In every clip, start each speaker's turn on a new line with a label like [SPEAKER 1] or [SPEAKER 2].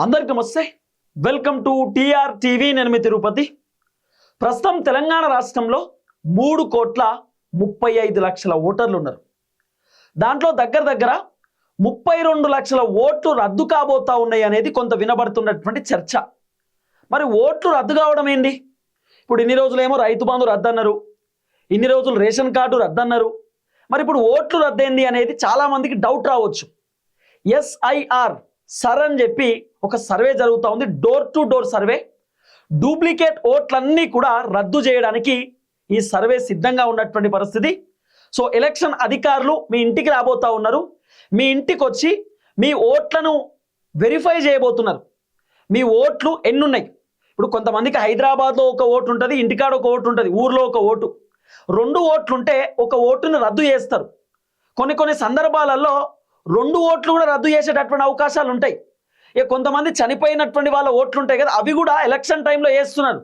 [SPEAKER 1] అందరికీ నమస్తే. Welcome to TR TV. నేను మీ తిరుపతి. ప్రస్తుతం తెలంగాణ రాష్ట్రంలో 3,35,00,000 ఓటర్లు ఉన్నారు. దాంట్లో దగ్గర 32 లక్షల ఓట్లు రద్దు కాబోతా ఉన్నాయి అనేది కొంత వినబడుతున్నటువంటి చర్చ. మరి ఓట్లు రద్దు కావడం ఏంటి? ఇప్పుడు ఇన్ని రోజులేమో రైతు బంధు రద్దు అన్నారు, ఇన్ని రోజులు రేషన్ కార్డు రద్దు అన్నారు. మరి ఇప్పుడు ఓట్లు రద్దేంది అనేది చాలా మందికి డౌట్ రావచ్చు. ఎస్ఐఆర్ సర్ అని చెప్పి ఒక సర్వే జరుగుతూ ఉంది, door to door survey. Duplicate ఓట్లన్నీ కూడా రద్దు చేయడానికి ఈ సర్వే సిద్ధంగా ఉన్నటువంటి పరిస్థితి. సో ఎలక్షన్ అధికారులు మీ ఇంటికి రాబోతా ఉన్నారు. మీ ఇంటికి వచ్చి మీ ఓట్లను వెరిఫై చేయబోతున్నారు. మీ ఓట్లు ఎన్నున్నాయి? ఇప్పుడు కొంతమందికి హైదరాబాద్లో ఒక ఓటు ఉంటుంది, ఇంటికాడ ఒక ఓటు ఉంటుంది, ఊర్లో ఒక ఓటు. 2 ఓట్లుంటే ఒక ఓటును రద్దు చేస్తారు. కొన్ని సందర్భాలలో 2 ఓట్లు కూడా రద్దు చేసేటటువంటి అవకాశాలు ఉంటాయి. ఇక కొంతమంది చనిపోయినటువంటి వాళ్ళ ఓట్లు ఉంటాయి కదా, అవి కూడా ఎలక్షన్ టైంలో వేస్తున్నారు.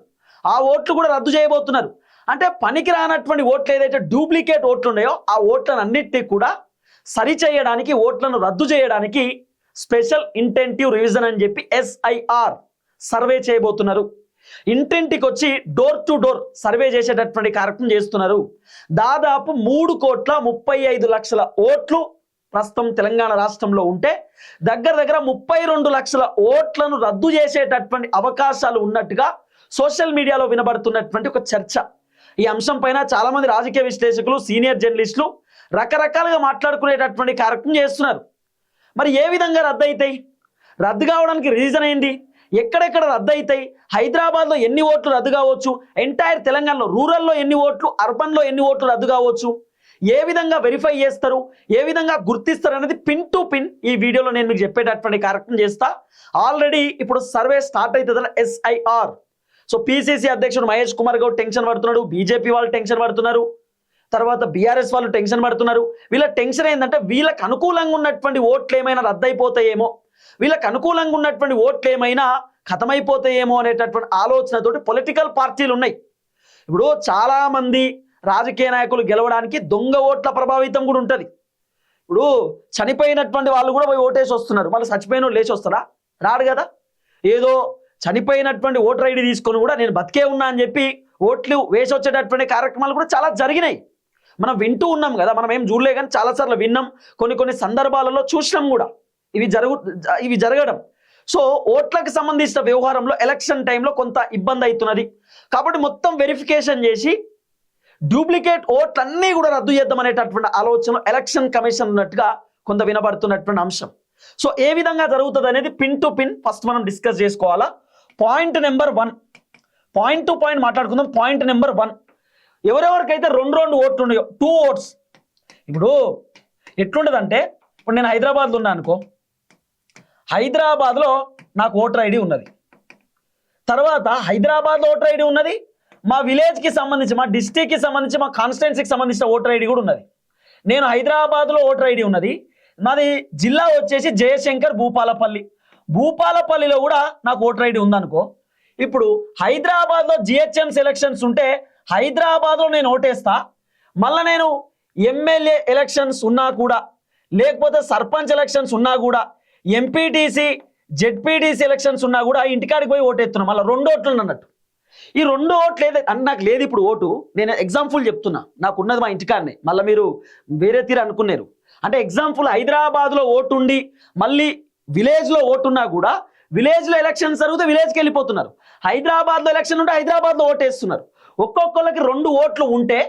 [SPEAKER 1] ఆ ఓట్లు కూడా రద్దు చేయబోతున్నారు. అంటే పనికి రానటువంటి ఓట్లు ఏదైతే డూప్లికేట్ ఓట్లు ఉన్నాయో ఆ ఓట్లను అన్నిటినీ కూడా సరిచేయడానికి, ఓట్లను రద్దు చేయడానికి స్పెషల్ ఇంటెంటివ్ రివిజన్ అని చెప్పి ఎస్ఐఆర్ సర్వే చేయబోతున్నారు. ఇంటింటికి వచ్చి డోర్ టు డోర్ సర్వే చేసేటటువంటి కార్యక్రమం చేస్తున్నారు. దాదాపు 3,35,00,000 ఓట్లు ప్రస్తుతం తెలంగాణ రాష్ట్రంలో ఉంటే దగ్గర 32 లక్షల ఓట్లను రద్దు చేసేటటువంటి అవకాశాలు ఉన్నట్టుగా సోషల్ మీడియాలో వినబడుతున్నటువంటి ఒక చర్చ. ఈ అంశం పైన చాలా మంది రాజకీయ విశ్లేషకులు, సీనియర్ జర్నలిస్టులు రకరకాలుగా మాట్లాడుకునేటటువంటి కార్యక్రమం చేస్తున్నారు. మరి ఏ విధంగా రద్దు అవుతాయి? రద్దు కావడానికి రీజన్ ఏంటి? ఎక్కడెక్కడ రద్దు అవుతాయి? హైదరాబాద్లో ఎన్ని ఓట్లు రద్దు కావచ్చు? ఎంటైర్ తెలంగాణలో రూరల్లో ఎన్ని ఓట్లు, అర్బన్లో ఎన్ని ఓట్లు రద్దు కావచ్చు? ఏ విధంగా వెరిఫై చేస్తారు, ఏ విధంగా గుర్తిస్తారు అనేది పిన్ టు పిన్ ఈ వీడియోలో నేను మీకు చెప్పేటటువంటి కార్యక్రమం చేస్తా. ఆల్రెడీ ఇప్పుడు సర్వే స్టార్ట్ అవుతుంది ఎస్ఐఆర్. సో పిసిసి అధ్యక్షుడు మహేష్ కుమార్ గౌడ్ టెన్షన్ పడుతున్నాడు, బీజేపీ వాళ్ళు టెన్షన్ పడుతున్నారు, తర్వాత బీఆర్ఎస్ వాళ్ళు టెన్షన్ పడుతున్నారు. వీళ్ళ టెన్షన్ ఏంటంటే వీళ్ళకి అనుకూలంగా ఉన్నటువంటి ఓట్లు ఏమైనా రద్దయిపోతాయేమో, వీళ్ళకి అనుకూలంగా ఉన్నటువంటి ఓట్లు ఏమైనా ఖతమైపోతాయేమో అనేటటువంటి ఆలోచనతోటి పొలిటికల్ పార్టీలు ఉన్నాయి. ఇప్పుడు చాలామంది రాజకీయ నాయకులు గెలవడానికి దొంగ ఓట్ల ప్రభావితం కూడా ఉంటుంది. ఇప్పుడు చనిపోయినటువంటి వాళ్ళు కూడా పోయి ఓటేసి వస్తున్నారు. మళ్ళీ చచ్చిపోయిన వాళ్ళు లేచి వస్తారా? రాడు కదా. ఏదో చనిపోయినటువంటి ఓటర్ ఐడి తీసుకొని కూడా నేను బతికే ఉన్నా అని చెప్పి ఓట్లు వేసి వచ్చేటటువంటి కార్యక్రమాలు కూడా చాలా జరిగినాయి. మనం వింటూ ఉన్నాం కదా, మనం ఏం చూడలే కానీ చాలాసార్లు విన్నాం, కొన్ని సందర్భాలలో చూసినాం కూడా ఇవి జరగడం. సో ఓట్లకు సంబంధించిన వ్యవహారంలో ఎలక్షన్ టైంలో కొంత ఇబ్బంది అవుతున్నది. కాబట్టి మొత్తం వెరిఫికేషన్ చేసి డూప్లికేట్ ఓట్లన్నీ కూడా రద్దు చేద్దామనేటటువంటి ఆలోచన ఎలక్షన్ కమిషన్ ఉన్నట్టుగా కొంత వినబడుతున్నటువంటి అంశం. సో ఏ విధంగా జరుగుతుంది అనేది పిన్ టు పిన్ ఫస్ట్ మనం డిస్కస్ చేసుకోవాలా. Point number 1, point to point మాట్లాడుకుందాం. పాయింట్ నెంబర్ 1, ఎవరెవరికైతే 2 ఓట్లు ఉన్నాయో 2 ఓట్స్. ఇప్పుడు ఎట్లుంటుందంటే, ఇప్పుడు నేను హైదరాబాద్లో ఉన్నా అనుకో, హైదరాబాద్లో నాకు ఓటర్ ఐడి ఉన్నది, తర్వాత హైదరాబాద్లో ఓటర్ ఐడి ఉన్నది, మా విలేజ్కి సంబంధించి, మా డిస్టిక్కి సంబంధించి, మా కాన్స్టిట్యున్సీకి సంబంధించిన ఓటర్ ఐడి కూడా ఉన్నది. నేను హైదరాబాద్లో ఓటర్ ఐడి ఉన్నది, నాది జిల్లా వచ్చేసి జయశంకర్ భూపాలపల్లిలో కూడా నాకు ఓటర్ ఐడి ఉందనుకో. ఇప్పుడు హైదరాబాద్లో జిహెచ్ఎంసీ ఎలక్షన్స్ ఉంటే హైదరాబాద్లో నేను ఓటేస్తా. మళ్ళీ నేను ఎమ్మెల్యే ఎలక్షన్స్ ఉన్నా కూడా, లేకపోతే సర్పంచ్ ఎలక్షన్స్ ఉన్నా కూడా, ఎంపీటీసీ జెడ్పీటీసీ ఎలక్షన్స్ ఉన్నా కూడా ఇంటికాడికి పోయి ఓటేస్తున్నా. మళ్ళీ 2 ఓట్లు అన్నట్టు. ఈ 2 ఓట్లు నాకు లేదు ఇప్పుడు ఓటు. నేను ఎగ్జాంపుల్ చెప్తున్నా, నాకు ఉన్నది మా ఇంటికాడనే, మళ్ళీ మీరు వేరే తీరు అనుకున్నారు. అంటే ఎగ్జాంపుల్, హైదరాబాద్లో ఓటు ఉండి మళ్ళీ విలేజ్లో ఓటున్నా కూడా విలేజ్లో ఎలక్షన్స్ జరిగితే విలేజ్కి వెళ్ళిపోతున్నారు. హైదరాబాద్లో ఎలక్షన్ ఉంటే హైదరాబాద్లో ఓటేస్తున్నారు. ఒక్కొక్కరికి 2 ఓట్లు ఉంటే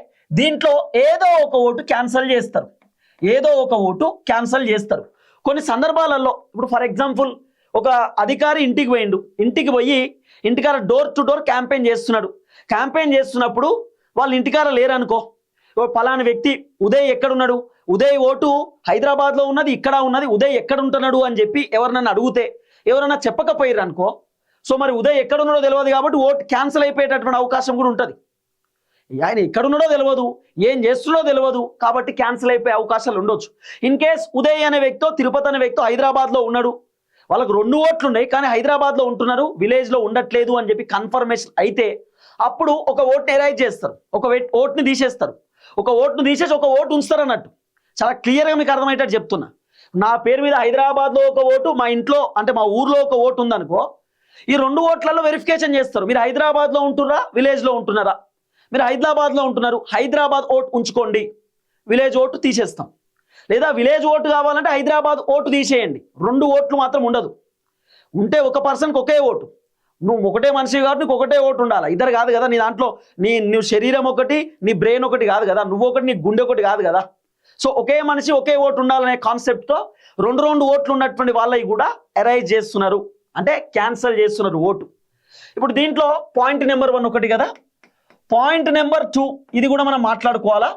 [SPEAKER 1] దీంట్లో ఏదో ఒక ఓటు క్యాన్సల్ చేస్తారు. కొన్ని సందర్భాలలో ఇప్పుడు ఫర్ ఎగ్జాంపుల్ ఒక అధికారి ఇంటికి పోయి ఇంటికాడ డోర్ టు డోర్ క్యాంపెయిన్ చేస్తున్నప్పుడు వాళ్ళు ఇంటికాడ లేరనుకో, పలానా వ్యక్తి ఉదయ్ ఎక్కడున్నాడు, ఉదయ్ ఓటు హైదరాబాద్లో ఉన్నది, ఇక్కడ ఉన్నది, ఉదయ్ ఎక్కడ ఉంటున్నాడు అని చెప్పి ఎవరినన్నా అడిగితే ఎవరన్నా చెప్పకపోయారు అనుకో, సో మరి ఉదయ్ ఎక్కడున్నాడో తెలియదు కాబట్టి ఓటు క్యాన్సిల్ అయిపోయేటటువంటి అవకాశం కూడా ఉంటుంది. ఆయన ఎక్కడున్నాడో తెలియదు, ఏం చేస్తున్నాడో తెలియదు కాబట్టి క్యాన్సిల్ అయిపోయే అవకాశాలు ఉండొచ్చు. ఇన్ కేస్ ఉదయ్ అనే వ్యక్తో, తిరుపతి అనే వ్యక్తో హైదరాబాద్లో ఉన్నాడు, వాళ్ళకు 2 ఓట్లు ఉన్నాయి కానీ హైదరాబాద్లో ఉంటున్నారు, విలేజ్లో ఉండట్లేదు అని చెప్పి కన్ఫర్మేషన్ అయితే అప్పుడు ఒక ఓట్ని ఎరైజ్ చేస్తారు, ఒక ఓట్ని తీసేస్తారు, ఒక ఓట్ను తీసేసి ఒక ఓటు ఉంచుతారు అన్నట్టు. చాలా క్లియర్గా మీకు అర్థమయ్యేటట్టు చెప్తున్నా. నా పేరు మీద హైదరాబాద్లో ఒక ఓటు, మా ఇంట్లో అంటే మా ఊర్లో ఒక ఓటు ఉందనుకో, ఈ 2 ఓట్లలో వెరిఫికేషన్ చేస్తారు. మీరు హైదరాబాద్లో ఉంటున్నారా, విలేజ్లో ఉంటున్నారా? మీరు హైదరాబాద్లో ఉంటున్నారు, హైదరాబాద్ ఓటు ఉంచుకోండి, విలేజ్ ఓటు తీసేస్తాం. లేదా విలేజ్ ఓటు కావాలంటే హైదరాబాద్ ఓటు తీసేయండి. 2 ఓట్లు మాత్రం ఉండదు. ఉంటే ఒక పర్సన్కి ఒకే ఓటు. నువ్వు ఒకటే మనిషి కాబట్టి నీకు ఒకటే ఓటు ఉండాలి. ఇద్దరు కాదు కదా. నీ దాంట్లో నువ్వు శరీరం ఒకటి, నీ బ్రెయిన్ ఒకటి కాదు కదా. నువ్వు ఒకటి, నీ గుండె ఒకటి కాదు కదా. సో ఒకే మనిషి ఒకే ఓటు ఉండాలనే కాన్సెప్ట్తో 2 ఓట్లు ఉన్నటువంటి వాళ్ళవి కూడా ఎరైజ్ చేస్తున్నారు, అంటే క్యాన్సల్ చేస్తున్నారు ఓటు. ఇప్పుడు దీంట్లో పాయింట్ నెంబర్ 1 ఒకటి కదా. పాయింట్ నెంబర్ 2 ఇది కూడా మనం మాట్లాడుకోవాలా.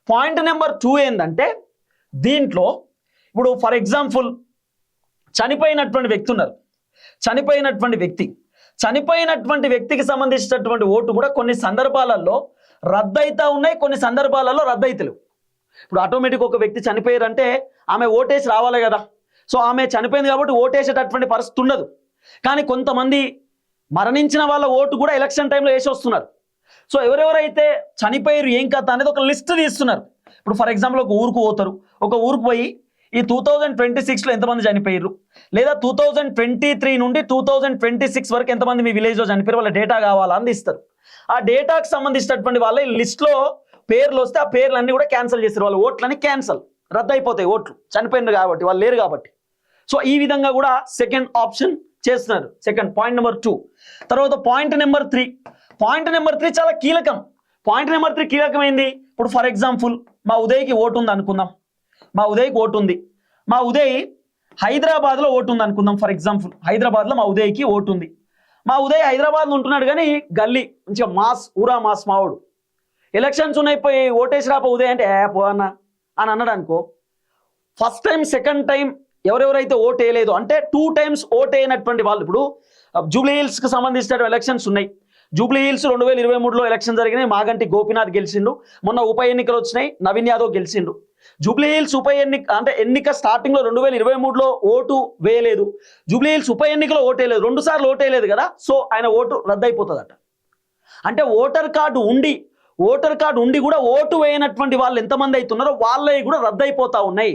[SPEAKER 1] పాయింట్ నెంబర్ 2 ఏంటంటే, దీంట్లో ఇప్పుడు ఫర్ ఎగ్జాంపుల్ చనిపోయినటువంటి వ్యక్తి ఉన్నారు. చనిపోయినటువంటి వ్యక్తికి సంబంధించినటువంటి ఓటు కూడా కొన్ని సందర్భాలలో రద్దయితా ఉన్నాయి, కొన్ని సందర్భాలలో రద్దయితలేవు. ఇప్పుడు ఆటోమేటిక్ ఒక వ్యక్తి చనిపోయారంటే ఆమె ఓటేసి రావాలి కదా. సో ఆమె చనిపోయింది కాబట్టి ఓటేసేటటువంటి పరిస్థితి ఉండదు. కానీ కొంతమంది మరణించిన వాళ్ళ ఓటు కూడా ఎలక్షన్ టైంలో వేసి వస్తున్నారు. సో ఎవరెవరైతే చనిపోయారు ఏం కథ అనేది ఒక లిస్ట్ తీస్తున్నారు. ఇప్పుడు ఫర్ ఎగ్జాంపుల్ ఒక ఊరుకు పోతారు. ఒక ఊరుకు పోయి ఈ 2026లో ఎంతమంది చనిపోయారు, లేదా 2023 నుండి 2026 వరకు ఎంతమంది మీ విలేజ్లో చనిపోయారు, వాళ్ళ డేటా కావాలా అని ఇస్తారు. ఆ డేటాకు సంబంధించినటువంటి వాళ్ళ లిస్ట్లో పేర్లు వస్తే ఆ పేర్లన్నీ కూడా క్యాన్సిల్ చేస్తారు. వాళ్ళ ఓట్లని క్యాన్సల్, రద్దు అయిపోతాయి ఓట్లు, చనిపోయినారు కాబట్టి, వాళ్ళు లేరు కాబట్టి. సో ఈ విధంగా కూడా సెకండ్ ఆప్షన్ చేస్తున్నారు. Second point number 2. తర్వాత పాయింట్ నెంబర్ 3. పాయింట్ నెంబర్ 3 చాలా కీలకం. Point number 3 కీలకమైంది. ఇప్పుడు ఫర్ ఎగ్జాంపుల్ మా ఉదయ్కి ఓటు ఉంది అనుకుందాం. మా ఉదయ్కి ఓటు ఉంది. మా ఉదయ్ హైదరాబాద్లో ఓటు ఉంది అనుకుందాం. ఫర్ ఎగ్జాంపుల్ హైదరాబాద్లో మా ఉదయ్కి ఓటు ఉంది. మా ఉదయ్ హైదరాబాద్లో ఉంటున్నాడు, కానీ గల్లీ మంచిగా మాస్, ఊరా మాస్ మావాడు. ఎలక్షన్స్ ఉన్నాయిపోయి ఓటేసి రాపో ఉదయ్ అంటే పో అన్న అని అన్నాడు అనుకో. ఫస్ట్ టైం, సెకండ్ టైం ఎవరెవరైతే ఓటు వేయలేదు అంటే 2 టైమ్స్ ఓటు వేయనటువంటి వాళ్ళు, ఇప్పుడు జూబ్లీ హిల్స్కి సంబంధించిన ఎలక్షన్స్ ఉన్నాయి. జూబ్లీ హిల్స్ 2023లో ఎలక్షన్ జరిగినాయి. మాగంటి గోపీనాథ్ గెలిచిండు. మొన్న ఉప ఎన్నికలు వచ్చినాయి, నవీన్ యాదవ్ గెలిచిండు. జూబ్లీ హిల్స్ ఉప ఎన్నిక అంటే ఎన్నిక స్టార్టింగ్లో 2023లో ఓటు వేయలేదు. జూబ్లీ హిల్స్ ఉప ఎన్నికలో ఓటు వేయలేదు, 2 సార్లు ఓటు వేయలేదు కదా. సో ఆయన ఓటు రద్దయిపోతుందట. అంటే ఓటర్ కార్డు ఉండి కూడా ఓటు వేయనటువంటి వాళ్ళు ఎంతమంది అవుతున్నారో వాళ్ళవి కూడా రద్దయిపోతూ ఉన్నాయి.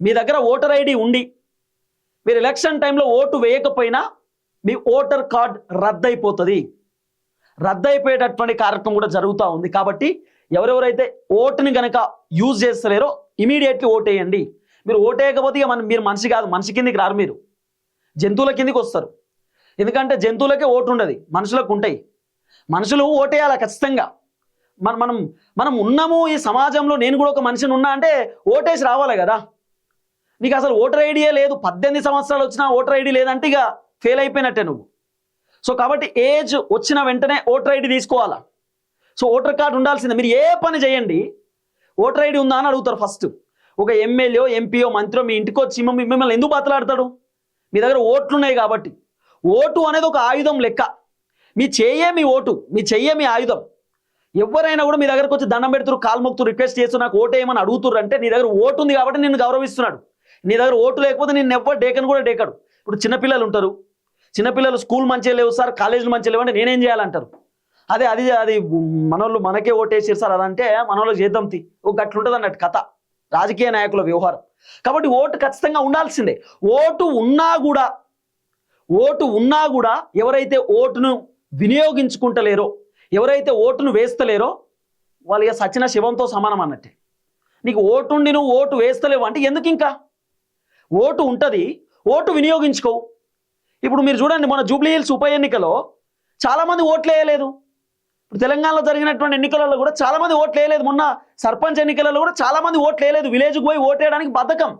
[SPEAKER 1] మీ దగ్గర ఓటర్ ఐడి ఉండి మీరు ఎలక్షన్ టైంలో ఓటు వేయకపోయినా మీ ఓటర్ కార్డ్ రద్దయిపోతుంది. రద్దయిపోయేటటువంటి కార్యక్రమం కూడా జరుగుతూ ఉంది. కాబట్టి ఎవరెవరైతే ఓటుని కనుక యూజ్ చేస్తలేరో ఇమీడియట్లీ ఓటేయండి. మీరు ఓటేయకపోతే ఇక మీరు మనిషి కాదు, మనిషి కిందికి రారు, మీరు జంతువుల కిందికి వస్తారు. ఎందుకంటే జంతువులకే ఓటు ఉండదు, మనుషులకు ఉంటాయి. మనుషులు ఓటేయాలి ఖచ్చితంగా. మనం ఉన్నాము ఈ సమాజంలో, నేను కూడా ఒక మనిషిని ఉన్నా అంటే ఓటేసి రావాలి కదా. నీకు అసలు ఓటర్ ఐడియే లేదు, 18 సంవత్సరాలు వచ్చినా ఓటర్ ఐడి లేదంటే ఇక ఫెయిల్ అయిపోయినట్టే నువ్వు. సో కాబట్టి ఏజ్ వచ్చిన వెంటనే ఓటర్ ఐడి తీసుకోవాలా. సో ఓటర్ కార్డు ఉండాల్సిందే. మీరు ఏ పని చేయండి ఓటర్ ఐడి ఉందా అని అడుగుతారు ఫస్ట్. ఒక ఎమ్మెల్యే, ఎంపీఓ, మంత్రో మీ ఇంటికి వచ్చి మిమ్మల్ని ఎందుకు బతలాడతాడు? మీ దగ్గర ఓట్లు ఉన్నాయి కాబట్టి. ఓటు అనేది ఒక ఆయుధం లెక్క. మీ చెయ్యే మీ ఓటు, మీ చెయ్యే మీ ఆయుధం. ఎవరైనా కూడా మీ దగ్గరకు వచ్చి దండం పెడుతురు, కాలు మొక్కుతూ రిక్వెస్ట్ చేస్తూ నాకు ఓటు వేయమని అడుగుతుర్రు అంటే నీ దగ్గర ఓటు ఉంది కాబట్టి నిన్ను గౌరవిస్తున్నాడు. నీ దగ్గర ఓటు లేకపోతే నిన్ను ఎవ్వరు డేకను కూడా డేకాడు. ఇప్పుడు చిన్నపిల్లలు ఉంటారు, చిన్నపిల్లలు స్కూల్ మంచిగా లేవు సార్, కాలేజీలు మంచిగా లేవు అంటే నేనేం చేయాలంటారు. అది మనోళ్ళు మనకే ఓటేసారు సార్ అదంటే మనోళ్ళు చేద్దాం తీ, ఒక గట్లుంటుంది అన్నట్టు కథ, రాజకీయ నాయకుల వ్యవహారం. కాబట్టి ఓటు ఖచ్చితంగా ఉండాల్సిందే. ఓటు ఉన్నా కూడా ఎవరైతే ఓటును వినియోగించుకుంటలేరో, ఎవరైతే ఓటును వేస్తలేరో వాళ్ళు ఇక సచిన శివంతో సమానం అన్నట్టే. నీకు ఓటుండి నువ్వు ఓటు వేస్తలేవు అంటే ఎందుకు? ఇంకా ఓటు ఉంటుంది, ఓటు వినియోగించుకోవు. ఇప్పుడు మీరు చూడండి, మన జూబ్లీ హిల్స్ ఉప ఎన్నికలో చాలామంది ఓట్లు వేయలేదు. ఇప్పుడు తెలంగాణలో జరిగినటువంటి ఎన్నికలలో కూడా చాలామంది ఓట్లు వేయలేదు. మొన్న సర్పంచ్ ఎన్నికలలో కూడా చాలామంది ఓట్లు వేయలేదు. విలేజ్కి పోయి ఓటు వేయడానికి బద్ధకం.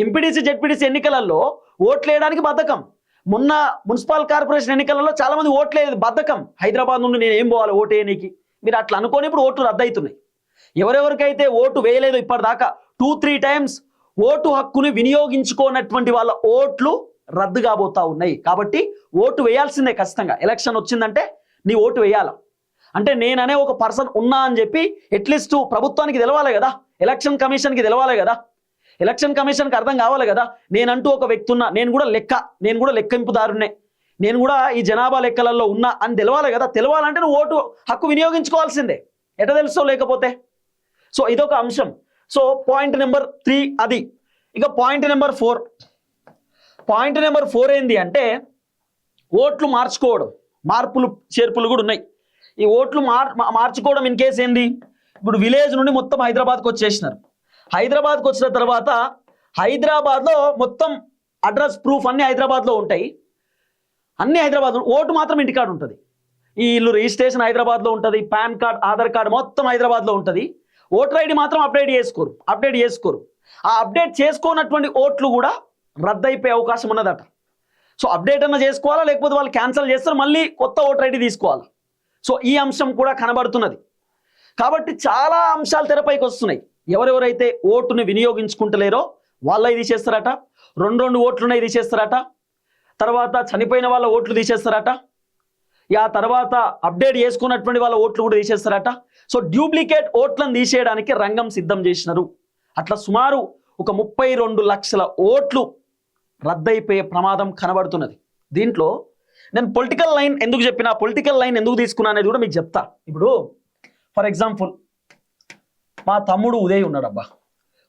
[SPEAKER 1] ఎంపీడీసీ, జెడ్పీడీసీ ఎన్నికలలో ఓట్లు వేయడానికి బద్ధకం. మొన్న మున్సిపల్ కార్పొరేషన్ ఎన్నికలలో చాలామంది ఓట్లు వేయలేదు, బద్ధకం. హైదరాబాద్ నుండి నేను ఏం పోవాలి ఓటు వేయడానికి? మీరు అట్లా అనుకోని ఇప్పుడు ఓట్లు రద్దవుతున్నాయి. ఎవరెవరికైతే ఓటు వేయలేదు ఇప్పటిదాకా 2-3 టైమ్స్ ఓటు హక్కుని వినియోగించుకోనటువంటి వాళ్ళ ఓట్లు రద్దు కాబోతా ఉన్నాయి. కాబట్టి ఓటు వేయాల్సిందే ఖచ్చితంగా. ఎలక్షన్ వచ్చిందంటే నీ ఓటు వేయాల. అంటే నేననే ఒక పర్సన్ ఉన్నా అని చెప్పి అట్లీస్ట్ ప్రభుత్వానికి తెలవాలి కదా, ఎలక్షన్ కమిషన్కి తెలవాలి కదా, ఎలక్షన్ కమిషన్కి అర్థం కావాలి కదా, నేనంటూ ఒక వ్యక్తి ఉన్నా, నేను కూడా లెక్కింపుదారునే, నేను కూడా ఈ జనాభా లెక్కలలో ఉన్నా అని తెలవాలి కదా. తెలవాలంటే నువ్వు ఓటు హక్కు వినియోగించుకోవాల్సిందే. ఎట తెలుసో లేకపోతే. సో ఇదొక అంశం. సో పాయింట్ నెంబర్ 3 అది. ఇక పాయింట్ నెంబర్ 4 ఏంది అంటే ఓట్లు మార్చుకోవడం, మార్పులు చేర్పులు కూడా ఉన్నాయి. ఈ ఓట్లు మార్చుకోవడం ఇన్ కేసు ఏంది, ఇప్పుడు విలేజ్ నుండి మొత్తం హైదరాబాద్కి వచ్చేసినారు. హైదరాబాద్కి వచ్చిన తర్వాత హైదరాబాద్లో మొత్తం అడ్రస్ ప్రూఫ్ అన్నీ హైదరాబాద్లో ఉంటాయి, అన్నీ హైదరాబాద్, ఓటు మాత్రం ఇంటికాడ ఉంటుంది. ఈ ఇల్లు రిజిస్ట్రేషన్ హైదరాబాద్లో ఉంటుంది, పాన్ కార్డ్ ఆధార్ కార్డ్ మొత్తం హైదరాబాద్లో ఉంటుంది. ఓటర్ ఐడి మాత్రం అప్డేట్ చేసుకోరు. ఆ అప్డేట్ చేసుకోనటువంటి ఓట్లు కూడా రద్దయిపోయే అవకాశం ఉన్నదట. సో అప్డేట్ అన్న చేసుకోవాలా, లేకపోతే వాళ్ళు క్యాన్సిల్ చేస్తారు, మళ్ళీ కొత్త ఓటర్ ఐడి తీసుకోవాలి. సో ఈ అంశం కూడా కనబడుతున్నది. కాబట్టి చాలా అంశాలు తెరపైకి వస్తున్నాయి. ఎవరెవరైతే ఓటుని వినియోగించుకుంటలేరో వాళ్ళవి తీసేస్తారట, 2 ఓట్లున్నాయి తీసేస్తారట, తర్వాత చనిపోయిన వాళ్ళ ఓట్లు తీసేస్తారట, ఆ తర్వాత అప్డేట్ చేసుకున్నటువంటి వాళ్ళ ఓట్లు కూడా తీసేస్తారట. సో డ్యూప్లికేట్ ఓట్లను తీసేయడానికి రంగం సిద్ధం చేసినారు. అట్లా సుమారు ఒక 32 లక్షల ఓట్లు రద్దయిపోయే ప్రమాదం కనబడుతున్నది. దీంట్లో నేను పొలిటికల్ లైన్ ఎందుకు చెప్పినా, పొలిటికల్ లైన్ ఎందుకు తీసుకున్నా అనేది కూడా మీకు చెప్తా. ఇప్పుడు ఫర్ ఎగ్జాంపుల్ మా తమ్ముడు ఉదయ్ ఉన్నాడు అబ్బా,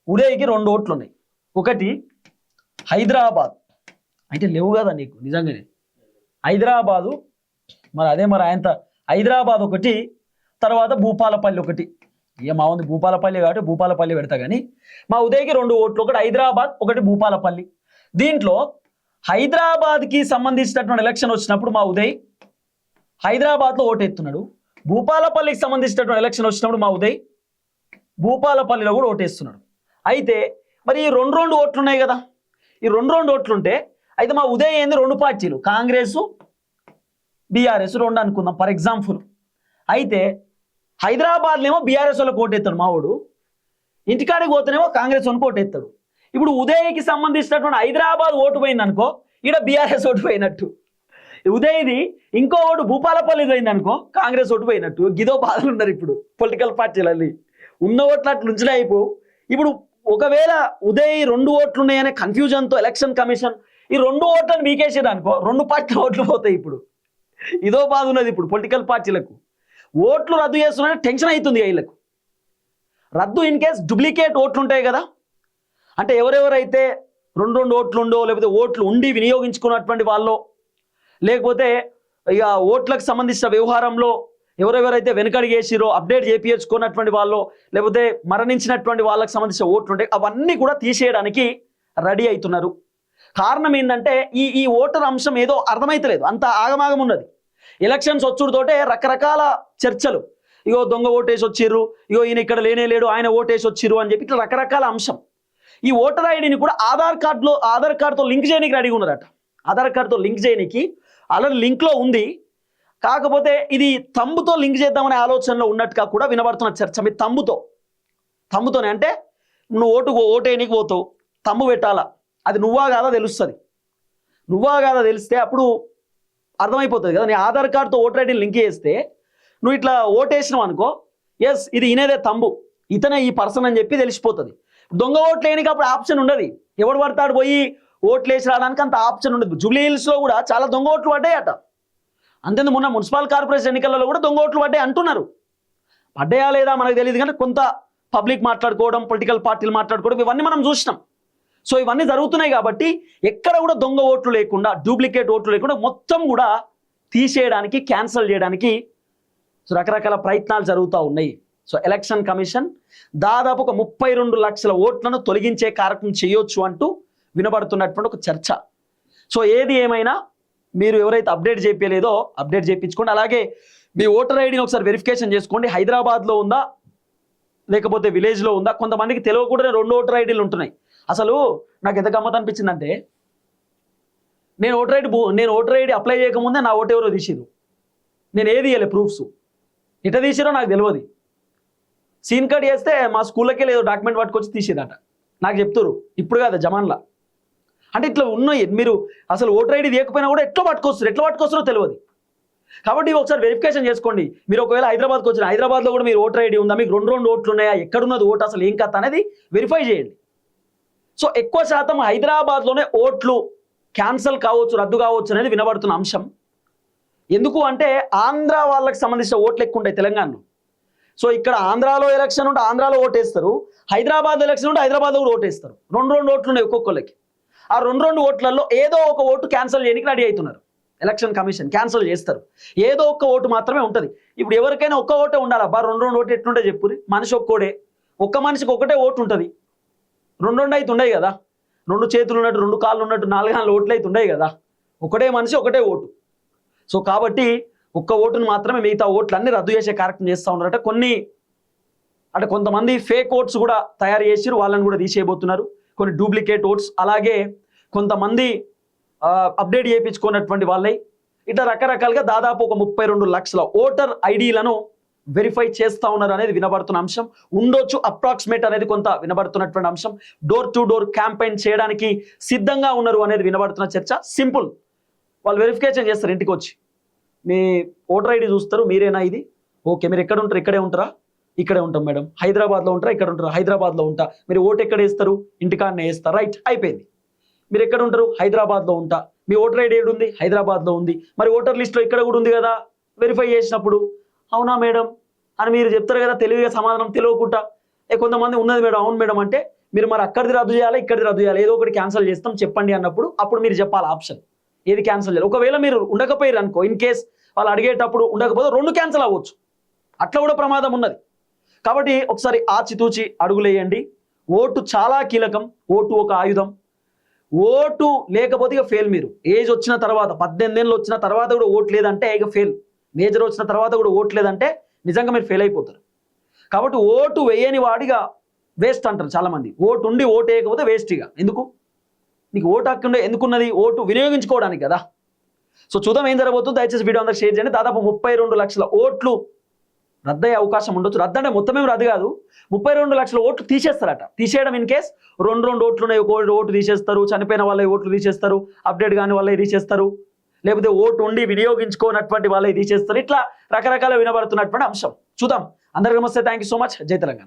[SPEAKER 1] ఉదయ్కి 2 ఓట్లు ఉన్నాయి. ఒకటి హైదరాబాద్, అంటే లేవు కదా నీకు నిజంగానే హైదరాబాదు, మరి అదే మరి ఆయన హైదరాబాద్ ఒకటి, తర్వాత భూపాలపల్లి ఒకటి. మా ఉంది భూపాలపల్లి కాబట్టి భూపాలపల్లి పెడతా, కానీ మా ఉదయ్కి 2 ఓట్లు, ఒకటి హైదరాబాద్ ఒకటి భూపాలపల్లి. దీంట్లో హైదరాబాద్కి సంబంధించినటువంటి ఎలక్షన్ వచ్చినప్పుడు మా ఉదయ్ హైదరాబాద్లో ఓటు ఎత్తున్నాడు, భూపాలపల్లికి సంబంధించినటువంటి ఎలక్షన్ వచ్చినప్పుడు మా ఉదయ్ భూపాలపల్లిలో కూడా ఓటేస్తున్నాడు. అయితే మరి ఈ 2 ఓట్లు ఉన్నాయి కదా, ఈ 2 ఓట్లుంటే అయితే మా ఉదయ్ ఏంది 2 పార్టీలు, కాంగ్రెస్ బీఆర్ఎస్ 2 అనుకుందాం ఫర్ ఎగ్జాంపుల్. అయితే హైదరాబాద్లో బీఆర్ఎస్ వాళ్ళకి ఓటేస్తాడు మావాడు, ఇంటికాడికి పోతేనేమో కాంగ్రెస్ వాళ్ళకి ఓటేస్తాడు. ఇప్పుడు ఉదయ్కి సంబంధించినటువంటి హైదరాబాద్ ఓటు పోయింది అనుకో, ఇక్కడ బీఆర్ఎస్ ఓటు పోయినట్టు. ఉదయ్ది ఇంకో ఓటు భూపాలపల్లి పోయింది అనుకో, కాంగ్రెస్ ఓటు పోయినట్టు. గిదో బాధలు ఉన్నారు ఇప్పుడు పొలిటికల్ పార్టీలలో, ఉన్న ఓట్లు అట్లా నుంచినే అయిపోవు. ఇప్పుడు ఒకవేళ ఉదయ్ 2 ఓట్లు ఉన్నాయనే కన్ఫ్యూజన్తో ఎలక్షన్ కమిషన్ ఈ 2 ఓట్లను మీకేసేది అనుకో, 2 పార్టీల ఓట్లు పోతాయి. ఇప్పుడు ఇదో బాధ ఉన్నది ఇప్పుడు పొలిటికల్ పార్టీలకు. ఓట్లు రద్దు చేస్తున్నారని టెన్షన్ అవుతుంది వీళ్ళకు. రద్దు ఇన్ కేస్ డూప్లికేట్ ఓట్లు ఉంటాయి కదా, అంటే ఎవరెవరైతే 2 ఓట్లు ఉండో, లేకపోతే ఓట్లు ఉండి వినియోగించుకున్నటువంటి వాళ్ళు, లేకపోతే ఇక ఓట్లకు సంబంధించిన వ్యవహారంలో ఎవరెవరైతే వెనకడిగేసిరో అప్డేట్ చేయించుకున్నటువంటి వాళ్ళు, లేకపోతే మరణించినటువంటి వాళ్ళకి సంబంధించిన ఓట్లు ఉంటాయి, అవన్నీ కూడా తీసేయడానికి రెడీ అవుతున్నారు. కారణం ఏంటంటే ఈ ఓటర్ అంశం ఏదో అర్థమైతలేదు, అంత ఆగమాగం ఉన్నది. ఎలక్షన్స్ వచ్చుడుతోటే రకరకాల చర్చలు, ఇగో దొంగ ఓటేసి వచ్చిర్రు, ఇగో ఈయన ఇక్కడ లేనే లేడు, ఆయన ఓటేసి వచ్చిర్రు అని చెప్పి ఇట్లా రకరకాల అంశం. ఈ ఓటర్ ఐడిని కూడా ఆధార్ కార్డుతో లింక్ చేయడానికి రెడీగా ఉన్నారట. ఆధార్ కార్డుతో లింక్ చేయడానికి ఆల్రెడీ లింక్లో ఉంది, కాకపోతే ఇది తంబుతో లింక్ చేద్దామనే ఆలోచనలో ఉన్నట్టుగా కూడా వినబడుతున్న చర్చ. మీ తంబుతోనే అంటే నువ్వు ఓటేయనికి పోతావు, తంబు పెట్టాలా, అది నువ్వా కాదా తెలుస్తుంది. నువ్వా కాదా తెలిస్తే అప్పుడు అర్థమైపోతుంది కదా. నీ ఆధార్ కార్డుతో ఓటర్ ఐడిని లింక్ చేస్తే నువ్వు ఇట్లా ఓటేసినావు అనుకో, ఎస్ ఇది ఈయనదే తంబు, ఇతనే ఈ పర్సన్ అని చెప్పి తెలిసిపోతుంది. దొంగ ఓట్లు వేయడానికి అప్పుడు ఆప్షన్ ఉండదు, ఎవడు పడతాడు పోయి ఓట్లు వేసి రావడానికి అంత ఆప్షన్ ఉండదు. జూబ్లీ హిల్స్లో కూడా చాలా దొంగ ఓట్లు పడ్డాయట. అంతేందుకు మొన్న మున్సిపల్ కార్పొరేషన్ ఎన్నికలలో కూడా దొంగ ఓట్లు పడ్డాయి అంటున్నారు. పడ్డాయా లేదా మనకు తెలియదు, కానీ కొంత పబ్లిక్ మాట్లాడుకోవడం, పొలిటికల్ పార్టీలు మాట్లాడుకోవడం ఇవన్నీ మనం చూసినాం. సో ఇవన్నీ జరుగుతున్నాయి కాబట్టి ఎక్కడ కూడా దొంగ ఓట్లు లేకుండా, డూప్లికేట్ ఓట్లు లేకుండా మొత్తం కూడా తీసేయడానికి, క్యాన్సిల్ చేయడానికి రకరకాల ప్రయత్నాలు జరుగుతూ ఉన్నాయి. సో ఎలక్షన్ కమిషన్ దాదాపు ఒక 32 లక్షల ఓట్లను తొలగించే కార్యక్రమం చేయొచ్చు అంటూ వినబడుతున్నటువంటి ఒక చర్చ. సో ఏది ఏమైనా మీరు ఎవరైతే అప్డేట్ చేయలేదో అప్డేట్ చేయించుకోండి. అలాగే మీ ఓటర్ ఐడిని ఒకసారి వెరిఫికేషన్ చేసుకోండి, హైదరాబాద్లో ఉందా లేకపోతే విలేజ్లో ఉందా. కొంతమందికి తెలియకూడనే 2 ఓటర్ ఐడీలు ఉంటున్నాయి. అసలు నాకు ఎంత గమ్మత్ అనిపించిందంటే, నేను ఓటర్ ఐడి అప్లై చేయకముందే నా ఓటు ఎవరో తీసిరు, నేను ఏది ఇవ్వలే ప్రూఫ్స్, ఎట తీసిరో నాకు తెలియదు. సీన్ కార్డ్ చేస్తే మా స్కూల్లోకి లేదో డాక్యుమెంట్ పట్టుకొచ్చి తీసిరట. నాకు చెప్తారు ఇప్పుడు కాదు జమాన్లా. అంటే ఇట్లా ఉన్నాయి. మీరు అసలు ఓటర్ ఐడి తీయకపోయినా కూడా ఎట్లా పట్టుకొస్తారో తెలియదు. కాబట్టి ఒకసారి వెరిఫికేషన్ చేసుకోండి. మీరు ఒకవేళ హైదరాబాద్కి వచ్చిన, హైదరాబాద్లో కూడా మీరు ఓటర్ ఐడి ఉందా, మీకు 2 ఓట్లు ఉన్నాయా, ఎక్కడున్నది ఓటు, అసలు ఏం కథ అనేది వెరిఫై చేయండి. సో ఎక్కువ శాతం హైదరాబాద్లోనే ఓట్లు క్యాన్సల్ కావచ్చు, రద్దు కావచ్చు అనేది వినబడుతున్న అంశం. ఎందుకు అంటే ఆంధ్ర వాళ్ళకి సంబంధించిన ఓట్లు ఎక్కువ ఉంటాయి తెలంగాణలో. సో ఇక్కడ ఆంధ్రాలో ఎలక్షన్ ఉంటే ఆంధ్రాలో ఓటేస్తారు, హైదరాబాద్ ఎలక్షన్ ఉంటే హైదరాబాద్లో కూడా ఓటేస్తారు. రెండు ఓట్లు ఉన్నాయి ఒక్కొక్కరికి. ఆ రెండు ఓట్లలో ఏదో ఒక ఓటు క్యాన్సిల్ చేయడానికి రెడీ అవుతున్నారు. ఎలక్షన్ కమిషన్ క్యాన్సిల్ చేస్తారు. ఏదో ఒక్క ఓటు మాత్రమే ఉంటుంది. ఇప్పుడు ఎవరికైనా ఒక్క ఓటే ఉండాలి. అబ్బా రెండు ఓటు ఎట్లుంటే చెప్పురి. మనిషి ఒక్కోడే, ఒక్క మనిషికి ఒకటే ఓటు ఉంటుంది. రెండు అయితే ఉండవు కదా. రెండు చేతులు ఉన్నట్టు, రెండు కాళ్ళు ఉన్నట్టు, 4 ఓట్లు అయితే ఉండవు కదా. ఒకటే మనిషి ఒకటే ఓటు. సో కాబట్టి ఒక్క ఓటును మాత్రమే, మిగతా ఓట్లన్నీ రద్దు చేసే కార్యక్రమం చేస్తూ ఉన్నారట. అంటే కొంతమంది ఫేక్ ఓట్స్ కూడా తయారు చేసి వాళ్ళని కూడా తీసేయబోతున్నారు. కొన్ని డూప్లికేట్ ఓట్స్, అలాగే కొంతమంది అప్డేట్ చేయించుకున్నటువంటి వాళ్ళై, ఇట్లా రకరకాలుగా దాదాపు ఒక 32 లక్షల ఓటర్ ఐడీలను వెరిఫై చేస్తూ ఉన్నారు అనేది వినబడుతున్న అంశం. ఉండొచ్చు అప్రాక్సిమేట్ అనేది కొంత వినబడుతున్నటువంటి అంశం. డోర్ టు డోర్ క్యాంపెయిన్ చేయడానికి సిద్ధంగా ఉన్నారు అనేది వినబడుతున్న చర్చ. సింపుల్, వాళ్ళు వెరిఫికేషన్ చేస్తారు. ఇంటికి వచ్చి మీ ఓటర్ ఐడి చూస్తారు. మీరేనా ఇది? ఓకే, మీరు ఎక్కడ ఉంటారు? ఇక్కడే ఉంటారా? ఇక్కడే ఉంటాం మేడం. హైదరాబాద్లో ఉంటారా? ఇక్కడ ఉంటారా? హైదరాబాద్లో ఉంటా. మీరు ఓటు ఎక్కడ వేస్తారు? ఇంటికాడనే వేస్తారు. రైట్, అయిపోయింది. మీరు ఎక్కడ ఉంటారు? హైదరాబాద్లో ఉంటా. మీ ఓటర్ ఐడి ఏడు ఉంది? హైదరాబాద్లో ఉంది. మరి ఓటర్ లిస్ట్లో ఇక్కడ కూడా ఉంది కదా. వెరిఫై చేసినప్పుడు అవునా మేడం అని మీరు చెప్తారు కదా, తెలివిగా సమాధానం తెలియకుండా. కొంతమంది ఉన్నది మేడం, అవును మేడం అంటే మీరు మరి అక్కడిది రద్దు చేయాలి, ఇక్కడిది రద్దు చేయాలి, ఏదో ఒకటి క్యాన్సిల్ చేస్తాం చెప్పండి అన్నప్పుడు అప్పుడు మీరు చెప్పాలి ఆప్షన్ ఏది క్యాన్సిల్ చేయాలి. ఒకవేళ మీరు ఉండకపోయారు అనుకో, ఇన్ కేస్ వాళ్ళు అడిగేటప్పుడు ఉండకపోతే 2 క్యాన్సిల్ అవ్వచ్చు. అట్లా కూడా ప్రమాదం ఉన్నది. కాబట్టి ఒకసారి ఆచితూచి అడుగులేయండి. ఓటు చాలా కీలకం. ఓటు ఒక ఆయుధం. ఓటు లేకపోతే ఇక ఫెయిల్. మీరు ఏజ్ వచ్చిన తర్వాత, 18 ఏళ్ళు వచ్చిన తర్వాత కూడా ఓటు లేదంటే ఇక ఫెయిల్. మేజర్ వచ్చిన తర్వాత కూడా ఓటు లేదంటే నిజంగా మీరు ఫెయిల్ అయిపోతారు. కాబట్టి ఓటు వేయని వాడిగా వేస్ట్ అంటారు చాలామంది. ఓటు ఉండి ఓటు వేయకపోతే వేస్ట్. ఇక ఎందుకు? నీకు ఓటు హక్కు ఎందుకున్నది? ఓటు వినియోగించుకోవడానికి కదా. సో చూద్దాం ఏం జరగబోతుందో. దయచేసి వీడియో అందరికి షేర్ చేయండి. దాదాపు 32 లక్షల ఓట్లు రద్దయ్యే అవకాశం ఉండొచ్చు. రద్దు అంటే మొత్తం ఏం రద్దు కాదు, 32 లక్షల ఓట్లు తీసేస్తారట. తీసేయడం ఇన్ కేస్ రెండు ఓట్లు ఉన్నాయి, ఒక ఓటు తీసేస్తారు. చనిపోయిన వాళ్ళ ఓట్లు తీసేస్తారు. అప్డేట్ కాని వాళ్ళే తీసేస్తారు. లేకపోతే ఓటు ఉండి వినియోగించుకోనటువంటి వాళ్ళే తీసేస్తారు. ఇట్లా రకరకాల వినబడుతున్నటువంటి అంశం. చూద్దాం. అందరికీ నమస్తే. Thank you so much. జై తెలంగాణ.